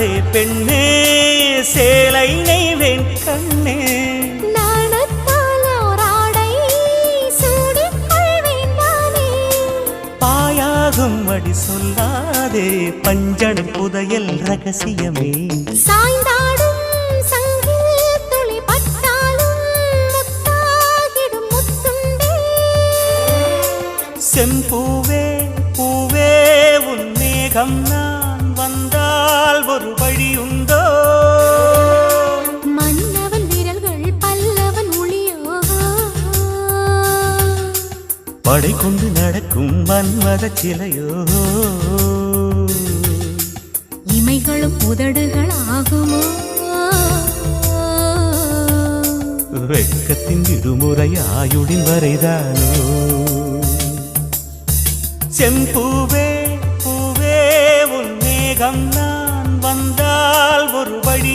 சொல்லாதே பெண்ணே சேலை நெய்வேன் கண்ணே பாயாகும் அடி சொல்லாதே பஞ்சனை புதையல் ரகசியமே சாய்ந்தாடும் சங்கில் துளி பட்டாலும் முத்தாகிடும் முத்துண்டே செம்பூவே பூவே உன் மேகம் நான் வந்தால் ஒரு வழியுண்டோ மன்னவன் விரல்கள் பல்லவன் ஒளியோ படை கொண்டு நடக்கும் மன்மத சிலையோ இமைகளும் உதடுகள் ஆகுமோ வெட்கத்தின் விடுமுறை ஆயுடின் வரைதானோ செம்பூவே பூவே உன் மேகம் நான் வந்தால் ஒரு வழி